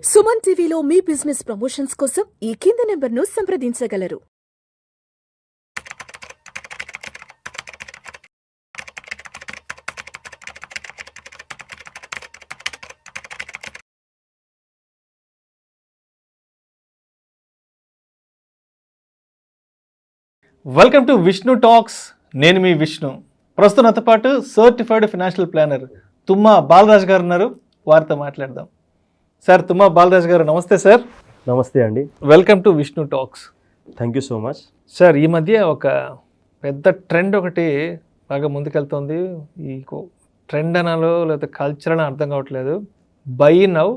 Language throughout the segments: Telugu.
సుమన్ టీవీలో మీ బిజినెస్ ప్రమోషన్స్ కోసం ఈ కింది నెంబర్ను సంప్రదించగలరు. Welcome to Vishnu talks. నేను మీ విష్ణు. ప్రస్తుతం నాతో పాటు certified financial planner Tumma Balaraj గారు ఉన్నారు. వారితో మాట్లాడదాం. సార్, తుమ్మా బాలరాజ్ గారు, నమస్తే సార్. నమస్తే అండి. Welcome to Vishnu talks. Thank you so much. Sir, ఈ మధ్య ఒక పెద్ద ట్రెండ్ ఒకటి బాగా ముందుకెళ్తుంది. ఈ ట్రెండ్ అనాలో లేకపోతే కల్చర్ అని అర్థం కావట్లేదు. By now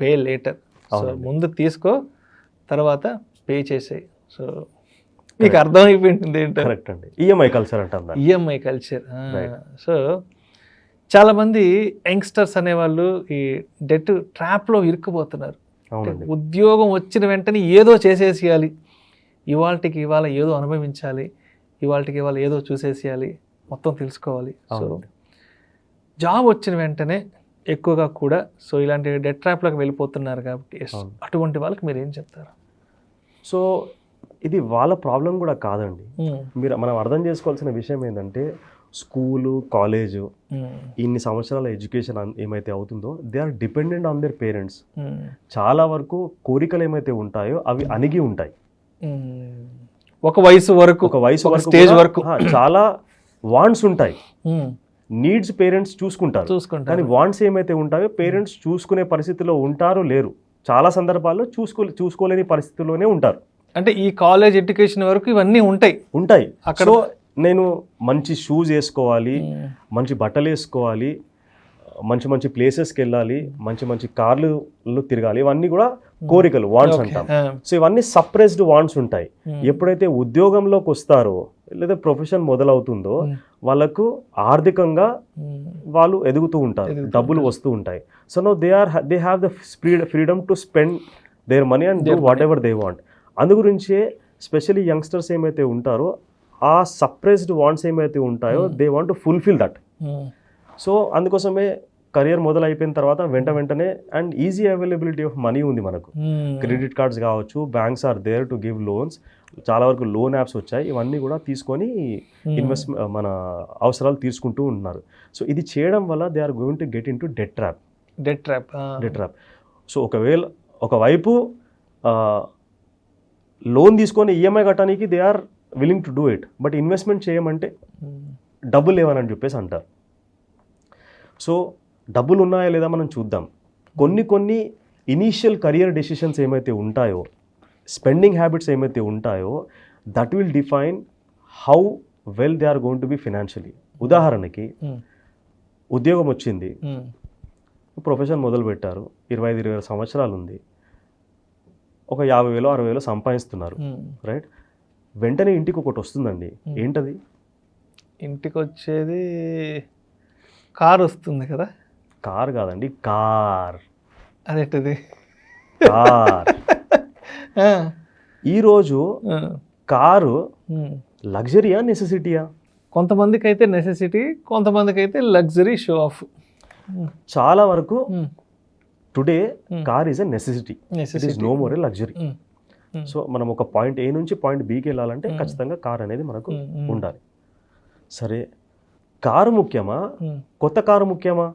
pay later. So ముందు తీసుకో, తర్వాత పే చేసేయి. సో మీకు అర్థమైపోయింది ఏంటో. కరెక్ట్ అండి. ఈఎంఐ కల్చర్ అంటాం. EMI culture. సో చాలామంది యంగ్స్టర్స్ అనేవాళ్ళు ఈ డెట్ ట్రాప్లో ఇరుక్కుపోతున్నారు. ఉద్యోగం వచ్చిన వెంటనే ఏదో చేసేసేయాలి, ఇవాళకి ఇవాళ ఏదో అనుభవించాలి, ఇవాళకి ఇవాళ ఏదో చూసేసేయాలి, మొత్తం తెలుసుకోవాలి. సో జాబ్ వచ్చిన వెంటనే ఎక్కువగా కూడా సో ఇలాంటి డెట్ ట్రాప్లోకి వెళ్ళిపోతున్నారు. కాబట్టి అటువంటి వాళ్ళకి మీరు ఏం చెప్తారు? సో ఇది వాళ్ళ ప్రాబ్లం కూడా కాదండి. మనం అర్థం చేసుకోవాల్సిన విషయం ఏంటంటే, స్కూలు, కాలేజు, ఇన్ని సంవత్సరాల ఎడ్యుకేషన్ ఏమైతే అవుతుందో they are dependent on their parents. చాలా వరకు కోరికలు ఏమైతే ఉంటాయో అవి అణిగి ఉంటాయి. ఒక వయసు వరకు స్టేజ్ వరకు చాలా వాంట్స్ ఉంటాయి. నీడ్స్ పేరెంట్స్ చూసుకుంటారు, కానీ వాంట్స్ ఏమైతే ఉంటాయో పేరెంట్స్ చూసుకునే పరిస్థితిలో ఉంటారో లేరు. చాలా సందర్భాల్లో చూసుకోలేని పరిస్థితిలోనే ఉంటారు. అంటే ఈ కాలేజ్ ఎడ్యుకేషన్ వరకు ఇవన్నీ ఉంటాయి అక్కడ. నేను మంచి షూస్ వేసుకోవాలి, మంచి బట్టలు వేసుకోవాలి, మంచి మంచి ప్లేసెస్కి వెళ్ళాలి, మంచి మంచి కార్లు తిరగాలి, ఇవన్నీ కూడా కోరికలు, వాంట్స్ అంటాం. సో ఇవన్నీ సప్రెస్డ్ వాంట్స్ ఉంటాయి. ఎప్పుడైతే ఉద్యోగంలోకి వస్తారో లేదా ప్రొఫెషన్ మొదలవుతుందో వాళ్ళకు ఆర్థికంగా వాళ్ళు ఎదుగుతూ ఉంటారు, డబ్బులు వస్తూ ఉంటాయి. So no they have the freedom to spend their money and do whatever they want. అందు గురించే స్పెషల్లీ యంగ్స్టర్స్ ఏమైతే ఉంటారో ఆ సప్రెస్డ్ వాంట్స్ ఏమైతే ఉంటాయో they want to fulfil that. So అందుకోసమే కెరియర్ మొదలైపోయిన తర్వాత వెంటనే and easy availability of money ఉంది మనకు. క్రెడిట్ కార్డ్స్ కావచ్చు, banks are there to give loans. చాలా వరకు లోన్ యాప్స్ వచ్చాయి. ఇవన్నీ కూడా తీసుకొని మన అవసరాలు తీసుకుంటూ ఉన్నారు. సో ఇది చేయడం వల్ల they are going to get into debt trap. So ఒకవైపు లోన్ తీసుకొని ఈఎంఐ కట్టడానికి they are willing to do it, but investment చేయమంటే డబ్బులు లేవని చెప్పేసి అంటారు. సో డబ్బులు ఉన్నాయా లేదా మనం చూద్దాం. కొన్ని ఇనీషియల్ కెరియర్ డెసిషన్స్ ఏమైతే ఉంటాయో, స్పెండింగ్ హ్యాబిట్స్ ఏమైతే ఉంటాయో that will define how well they are going to be financially. ఉదాహరణకి ఉద్యోగం వచ్చింది, ప్రొఫెషన్ మొదలు పెట్టారు, 25-20 సంవత్సరాలు ఉంది, ఒక 50,000-60,000 సంపాదిస్తున్నారు, రైట్? వెంటనే ఇంటికి ఒకటి వస్తుందండి. ఏంటది? ఇంటికి వచ్చేది కార్ వస్తుంది కదా. కార్ కాదండి, కార్. అదేంటది? కార్. ఈరోజు కారు లగ్జరీయా, నెసెసిటీయా? కొంతమందికి అయితే నెసెసిటీ, కొంతమందికి అయితే లగ్జరీ, షో ఆఫ్. చాలా వరకు today car is a necessity, it is no more a luxury. So మనం ఒక పాయింట్ ఏ నుంచి పాయింట్ బికి వెళ్ళాలంటే ఖచ్చితంగా కార్ అనేది మనకు ఉండాలి. సరే, కారు ముఖ్యమా, కొత్త కారు ముఖ్యమా?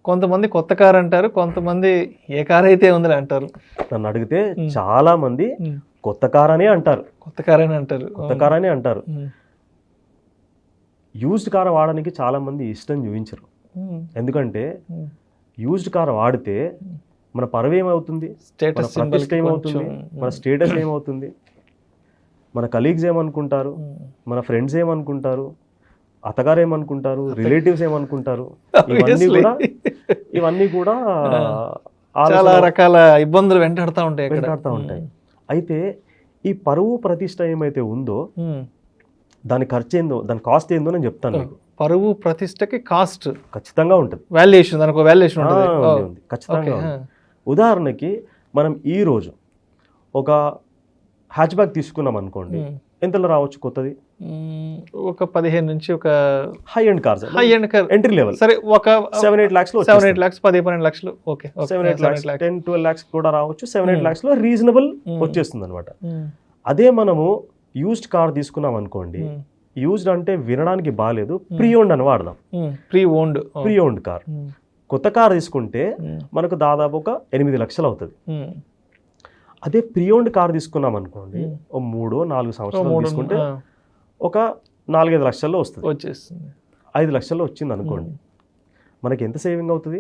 కొంతమంది కొత్త కారు అంటారు, కొంతమంది ఏ కార్ అయితే ఉందని అంటారు. నన్ను అడిగితే చాలా మంది కొత్త కార్ అనే అంటారు. కొత్త కార్ అనే అంటారు. యూజ్డ్ కార్ వాడడానికి చాలా మంది ఇష్టం చూపించరు. ఎందుకంటే యూజ్డ్ కార్ వాడితే మన పరువు ఏమవుతుంది, మన ప్రతిష్ట ఏమవుతుంది, మన స్టేటస్ ఏమవుతుంది, మన కలీగ్స్ ఏమనుకుంటారు, మన ఫ్రెండ్స్ ఏమనుకుంటారు, అత్తగారు ఏమనుకుంటారు, రిలేటివ్స్ ఏమనుకుంటారు, ఇవన్నీ కూడా చాలా రకాల ఇబ్బందులు వెంటాడుతూ ఉంటాయి. అయితే ఈ పరువు ప్రతిష్ట ఏమైతే ఉందో దాని ఖర్చు ఏందో, దాని కాస్ట్ ఏందో నేను చెప్తాను. పరువు ప్రతిష్టకి కాస్ట్ ఖచ్చితంగా ఉంటుంది, వాల్యుయేషన్, దానికి వాల్యుయేషన్ ఉంది, ఖచ్చితంగా ఉంది. ఉదాహరణకి మనం ఈరోజు ఒక హ్యాచ్ బ్యాగ్ తీసుకున్నాం అనుకోండి, ఎంతలో రావచ్చు కొత్తది? ఒక 15 నుంచి ఒక high end cars, high end car entry level సరే ఒక 7-8 lakhs లో 7-8 lakhs 10-12 లక్షలు ఓకే 7-8 lakhs 10-12 lakhs కూడా రావచ్చు. 7-8 lakhs లో రీజనబుల్ వచ్చేస్తుంది అనమాట. అదే మనము యూజ్డ్ కార్ తీసుకున్నాం అనుకోండి, యూజ్డ్ అంటే వినడానికి బాగాలేదు, ప్రీ ఓన్డ్ అని వాడదాం. Pre owned car. కొత్త కార్ తీసుకుంటే మనకు దాదాపు ఒక 8 లక్షలు అవుతుంది. అదే ప్రీ ఓన్డ్ కార్ తీసుకున్నాం అనుకోండి, 3-4 సంవత్సరాలు తీసుకుంటే ఒక 4-5 లక్షల్లో వచ్చేస్తుంది. 5 లక్షల్లో వచ్చింది అనుకోండి, మనకి ఎంత సేవింగ్ అవుతుంది?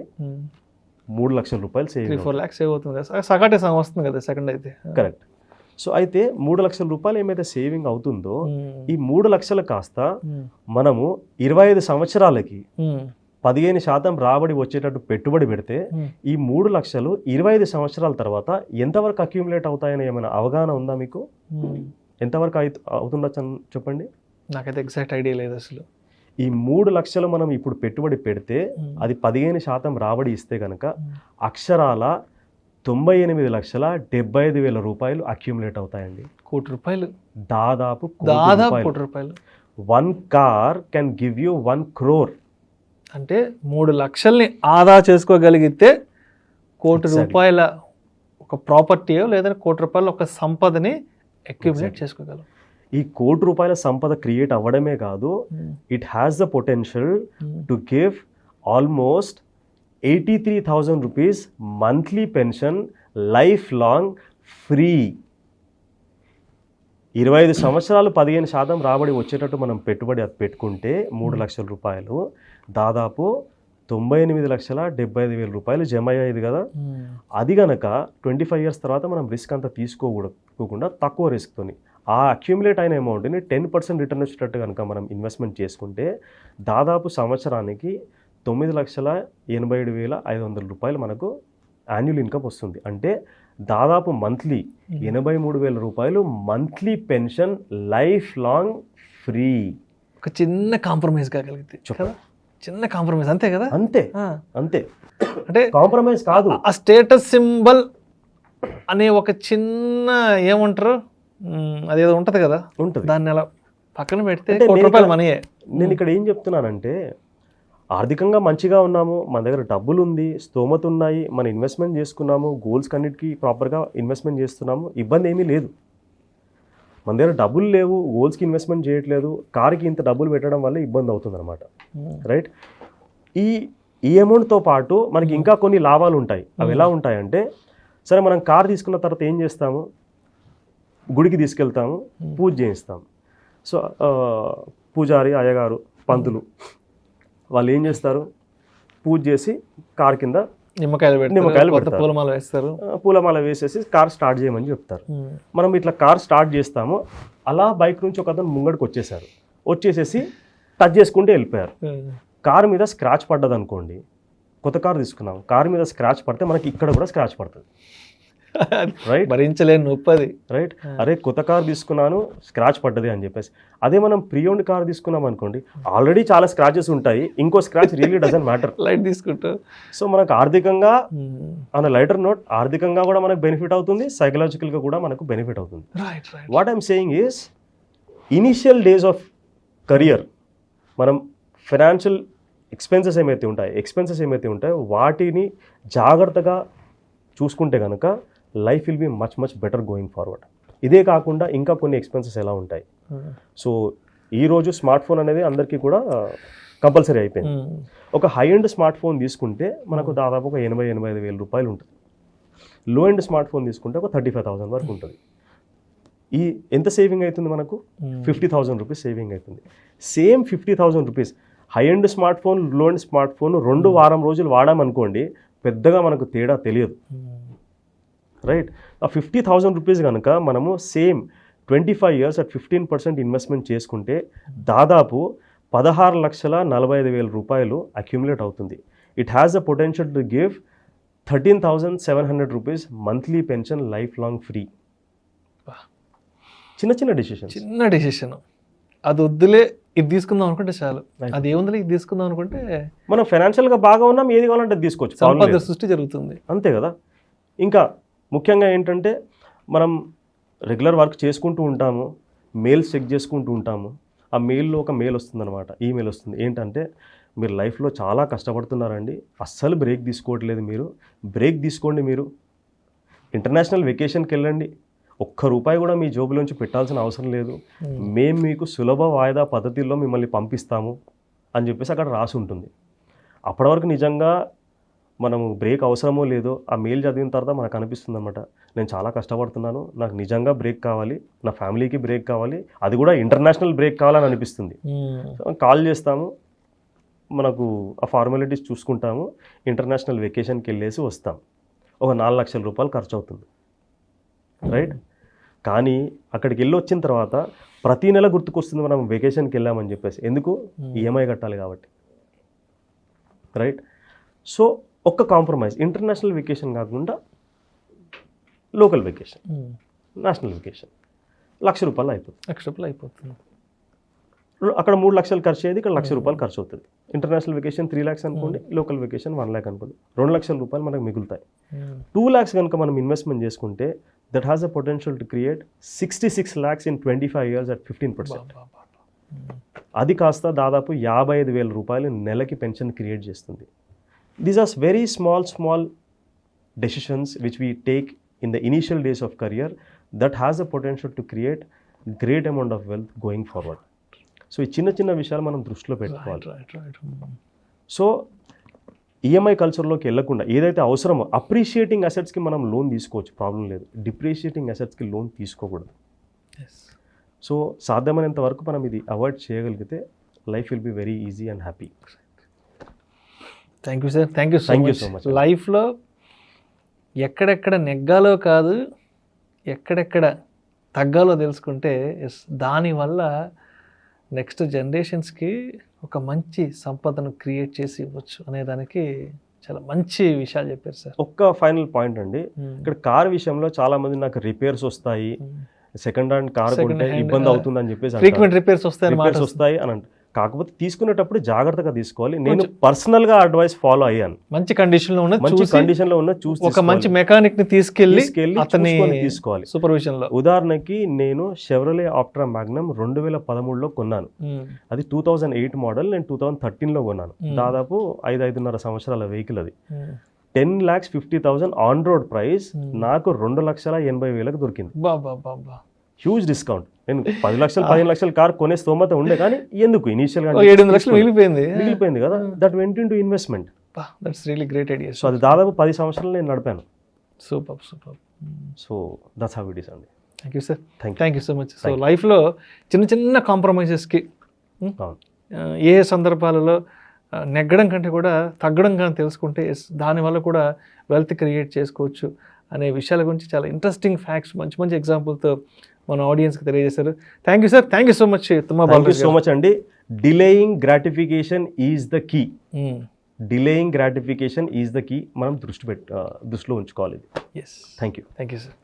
3 లక్షల రూపాయలు సేవింగ్. 3-4 lakhs సేవ్ అవుతుంది కదా, సగటే వస్తుంది కదా సెకండ్ అయితే. కరెక్ట్. సో అయితే 3 లక్షల రూపాయలు ఏమైతే సేవింగ్ అవుతుందో, ఈ 3 లక్షలు కాస్త మనము 25 సంవత్సరాలకి 15% రాబడి వచ్చేటట్టు పెట్టుబడి పెడితే ఈ 3 లక్షలు 25 సంవత్సరాల తర్వాత ఎంతవరకు అక్యూములేట్ అవుతాయని ఏమైనా అవగాహన ఉందా మీకు? ఎంతవరకు అవుతుండొచ్చు చెప్పండి. నాకైతే ఎగ్జాక్ట్ ఐడియా లేదు అసలు. ఈ 3 లక్షలు మనం ఇప్పుడు పెట్టుబడి పెడితే అది 15% రాబడి ఇస్తే కనుక అక్షరాల 98,75,000 రూపాయలు అక్యూములేట్ అవుతాయండి. ₹1,00,00,000. దాదాపు ₹1,00,00,000. 1 car can give you 1 crore. అంటే 3 లక్షల్ని ఆదా చేసుకోగలిగితే ₹1,00,00,000 ఒక ప్రాపర్టీయో లేదా ₹1,00,00,000 ఒక సంపదని అక్యూములేట్ చేసుకోగలం. ఈ ₹1,00,00,000 సంపద క్రియేట్ అవ్వడమే కాదు, it has the potential to give almost 83,000 rupees monthly pension, life long free. 25 సంవత్సరాలు 15% రాబడి వచ్చేటట్టు మనం పెట్టుబడి పెట్టుకుంటే 3 లక్షల రూపాయలు, దాదాపు 98,75,000 రూపాయలు జమ అయ్యేది కదా. అది గనక 25 years తర్వాత మనం రిస్క్ అంతా తీసుకోకుండా తక్కువ రిస్క్తోని ఆ అక్యూములేట్ అయిన అమౌంట్ని 10% రిటర్న్ వచ్చేటట్టు కనుక మనం ఇన్వెస్ట్మెంట్ చేసుకుంటే దాదాపు సంవత్సరానికి 9,87,500 రూపాయలు మనకు యాన్యువల్ ఇన్కమ్ వస్తుంది. అంటే దాదాపు మంత్లీ 83,000 రూపాయలు monthly pension, life long free. ఒక చిన్న కాంప్రమైజ్ కాగలిగితే కదా, చిన్న కాంప్రమైజ్ అంతే కదా. అంతే అంటే కాంప్రమైజ్ కాదు, ఆ స్టేటస్ సింబల్ అనే ఒక చిన్న ఏమంటారు అదేదో ఉంటది కదా, దాన్ని అలా పక్కన పెడితే ₹1,00,00,000 మనీయే. నేను ఇక్కడ ఏం చెప్తున్నానంటే, ఆర్థికంగా మంచిగా ఉన్నాము, మన దగ్గర డబ్బులు ఉంది, స్తోమత ఉన్నాయి, మన ఇన్వెస్ట్మెంట్ చేసుకున్నాము, గోల్స్ కన్నిటికీ ప్రాపర్గా ఇన్వెస్ట్మెంట్ చేస్తున్నాము, ఇబ్బంది ఏమీ లేదు. మన దగ్గర డబ్బులు లేవు, గోల్స్కి ఇన్వెస్ట్మెంట్ చేయట్లేదు, కార్కి ఇంత డబ్బులు పెట్టడం వల్ల ఇబ్బంది అవుతుంది అనమాట. రైట్. ఈ అమౌంట్తో పాటు మనకి ఇంకా కొన్ని లాభాలు ఉంటాయి. అవి ఎలా ఉంటాయంటే, సరే మనం కార్ తీసుకున్న తర్వాత ఏం చేస్తాము, గుడికి తీసుకెళ్తాము, పూజ చేయిస్తాము. సో పూజారి, అయ్యగారు, పంతులు వాళ్ళు ఏం చేస్తారు, పూజ చేసి కార్ కింద నిమ్మకాయలు పెడతారు, పూలమాల వేసేసి కార్ స్టార్ట్ చేయమని చెప్తారు. మనం ఇట్లా కార్ స్టార్ట్ చేస్తాము, అలా బైక్ నుంచి ఒక అతను ముంగడికి వచ్చేసేసి టచ్ చేసుకుంటే వెళ్ళిపోయారు. కారు మీద స్క్రాచ్ పడ్డది అనుకోండి, కొత్త కారు తీసుకున్నాం, కారు మీద స్క్రాచ్ పడితే మనకి ఇక్కడ కూడా స్క్రాచ్ పడుతుంది. రైట్, భరించలేని నొప్పది. రైట్, అరే కొత్త కార్ తీసుకున్నాను స్క్రాచ్ పడ్డది అని చెప్పేసి. అదే మనం ప్రీ ఓన్డ్ కార్ తీసుకున్నాం అనుకోండి, ఆల్రెడీ చాలా స్క్రాచెస్ ఉంటాయి, ఇంకో scratch really doesn't matter, light తీసుకుంటా. సో మనకు ఆర్థికంగా ఆన్ లైటర్ నోట్, ఆర్థికంగా కూడా మనకు బెనిఫిట్ అవుతుంది, సైకలాజికల్గా కూడా మనకు బెనిఫిట్ అవుతుంది. What I'm saying is, initial days of career మనం ఫైనాన్షియల్ ఎక్స్పెన్సెస్ ఏమైతే ఉంటాయో వాటిని జాగ్రత్తగా చూసుకుంటే కనుక life will be much better going forward. ఇదే కాకుండా ఇంకా కొన్ని ఎక్స్పెన్సెస్ ఎలా ఉంటాయి. సో ఈరోజు స్మార్ట్ ఫోన్ అనేది అందరికీ కూడా కంపల్సరీ అయిపోయింది. ఒక హై ఎండ్ స్మార్ట్ ఫోన్ తీసుకుంటే మనకు దాదాపు ఒక 80,000-85,000 రూపాయలు ఉంటుంది. లో ఎండ్ స్మార్ట్ ఫోన్ తీసుకుంటే ఒక 35,000 వరకు ఉంటుంది. ఈ ఎంత సేవింగ్ అవుతుంది మనకు? 50,000 రూపీస్ సేవింగ్ అవుతుంది. Same 50,000 rupees high end smart phone, లో ఎండ్ స్మార్ట్ ఫోన్ 2 వారం రోజులు వాడామనుకోండి, పెద్దగా మనకు తేడా తెలియదు. రైట్, ఆ 50,000 రూపీస్ కనుక మనము సేమ్ 25 years at 15% ఇన్వెస్ట్మెంట్ చేసుకుంటే దాదాపు 16,45,000 రూపాయలు అక్యూములేట్ అవుతుంది. It has the potential to give 13,700 rupees monthly pension, life long free. చిన్న డిసిషన్. అది వద్దులే, ఇది తీసుకుందాం అనుకుంటే చాలు. అది ఏముందిలే, ఇది తీసుకుందాం అనుకుంటే మనం ఫైనాన్షియల్గా బాగా ఉన్నాం, ఏది కావాలంటే తీసుకోవచ్చు, సంపద సృష్టి జరుగుతుంది. అంతే కదా. ఇంకా ముఖ్యంగా ఏంటంటే, మనం రెగ్యులర్ వర్క్ చేసుకుంటూ ఉంటాము, మెయిల్స్ చెక్ చేసుకుంటూ ఉంటాము, ఆ మెయిల్లో ఒక మెయిల్ వస్తుందన్నమాట, ఈమెయిల్ వస్తుంది. ఏంటంటే, మీరు లైఫ్లో చాలా కష్టపడుతున్నారండి, అస్సలు బ్రేక్ తీసుకోవట్లేదు, మీరు బ్రేక్ తీసుకోండి, మీరు ఇంటర్నేషనల్ వెకేషన్కి వెళ్ళండి, ₹1 కూడా మీ జోబులోంచి పెట్టాల్సిన అవసరం లేదు, మేము మీకు సులభ వాయిదా పద్ధతిలో మిమ్మల్ని పంపిస్తాము అని చెప్పేసి అక్కడ రాసి ఉంటుంది. అప్పటి వరకు నిజంగా మనము బ్రేక్ అవసరమో లేదో ఆ మెయిల్ చదివిన తర్వాత మనకు అనిపిస్తుంది అనమాట, నేను చాలా కష్టపడుతున్నాను, నాకు నిజంగా బ్రేక్ కావాలి, నా ఫ్యామిలీకి బ్రేక్ కావాలి, అది కూడా ఇంటర్నేషనల్ బ్రేక్ కావాలని అనిపిస్తుంది. కాల్ చేస్తాము, మనకు ఆ ఫార్మాలిటీస్ చూసుకుంటాము, ఇంటర్నేషనల్ వెకేషన్కి వెళ్ళేసి వస్తాం, ఒక ₹4 లక్షల ఖర్చు అవుతుంది, రైట్? కానీ అక్కడికి వెళ్ళి వచ్చిన తర్వాత ప్రతి నెల గుర్తుకొస్తుంది మనం వెకేషన్కి వెళ్ళామని చెప్పేసి. ఎందుకు? ఈఎంఐ కట్టాలి కాబట్టి, రైట్? సో ఒక్క కాంప్రమైజ్, ఇంటర్నేషనల్ వెకేషన్ కాకుండా లోకల్ వెకేషన్, నేషనల్ వెకేషన్ ₹1,00,000 అయిపోతుంది. ₹1,00,000 అయిపోతుంది. అక్కడ 3 లక్షలు ఖర్చు అయ్యేది, ఇక్కడ ₹1,00,000 ఖర్చు అవుతుంది. ఇంటర్నేషనల్ వెకేషన్ 3 lakhs అనుకోండి, లోకల్ వెకేషన్ 1 lakh అనుకోండి, ₹2 లక్షల మనకు మిగులుతాయి. 2 lakhs కనుక మనం ఇన్వెస్ట్మెంట్ చేసుకుంటే that has a potential to create 66 lakhs in 25 years at 15%. అది కాస్త దాదాపు ₹55,000 నెలకి పెన్షన్ క్రియేట్ చేస్తుంది. These are very small decisions which we take in the initial days of career that has a potential to create great amount of wealth going forward. So ఈ చిన్న విషయాలు మనం దృష్టిలో పెట్టుకోవాలి. సో ఈఎంఐ కల్చర్లోకి వెళ్ళకుండా ఏదైతే అవసరమో అప్రిషియేటింగ్ అసెట్స్కి మనం లోన్ తీసుకోవచ్చు, ప్రాబ్లం లేదు. డిప్రిషియేటింగ్ అసెట్స్కి లోన్ తీసుకోకూడదు. సో సాధ్యమైనంత వరకు మనం ఇది అవాయిడ్ చేయగలిగితే life will be very easy and happy. Thank you sir, thank you so much. లైఫ్లో ఎక్కడెక్కడ నెగ్గాలో కాదు, ఎక్కడెక్కడ తగ్గాలో తెలుసుకుంటే దానివల్ల నెక్స్ట్ జనరేషన్స్కి ఒక మంచి సంపదను క్రియేట్ చేసి ఇవ్వచ్చు అనేదానికి చాలా మంచి విషయాలు చెప్పారు సార్. ఒక్క ఫైనల్ పాయింట్ అండి, ఇక్కడ కార్ విషయంలో చాలా మంది నాకు రిపేర్స్ వస్తాయి, సెకండ్ హ్యాండ్ కార్ కొంటే ఇబ్బంది అవుతుంది అని చెప్పేసి ఫ్రీక్వెంట్ రిపేర్స్ వస్తాయి అని అంటే, కాకపోతే తీసుకునేటప్పుడు జాగ్రత్తగా తీసుకోవాలి. నేను పర్సనల్ గా అడ్వైస్ ఫాలో అయ్యాను. మంచి కండిషన్ లో ఉన్న చూసి ఒక మంచి మెకానిక్ ని తీసుకెళ్లి అతన్ని తీసుకోవాలి సూపర్విజన్ లో. ఉదాహరణకి నేను షెవ్రలే ఆప్ట్రా మ్యాగ్నమ్ 2013లో కొన్నాను. అది 2008 మోడల్, నేను 2013లో కొన్నాను. దాదాపు 5.5 సంవత్సరాల వెహికల్ అది. 10,50,000 ఆన్ రోడ్ ప్రైస్, నాకు 2,80,000 దొరికింది. Huge discount. నేను 10 లక్షలు 15 లక్షల కార్ కొనే స్తోమత ఉండే, కానీ ఎందుకు ఇనిషియల్ గా 7 లక్షలు మిగిలిపోయింది కదా. That went into investment. That's really great idea. So అది దాదాపు 10 సంవత్సరాలు నేను నడిపాను. Super. So that's how it is అండి. Thank you sir, thank you so much. So లైఫ్లో చిన్న కాంప్రమైజెస్కి ఏ సందర్భాలలో నెగ్గడం కంటే కూడా తగ్గడం కానీ తెలుసుకుంటే దానివల్ల కూడా వెల్త్ క్రియేట్ చేసుకోవచ్చు అనే విషయాల గురించి చాలా ఇంట్రెస్టింగ్ ఫ్యాక్ట్స్, మంచి ఎగ్జాంపుల్తో మన ఆడియన్స్కి తెలియజేశారు. Thank you sir, thank you so much. Thank you so much అండి. Delaying gratification is the key. Delaying gratification is the key. మనం దృష్టిలో ఉంచుకోవాలి. Yes, thank you sir.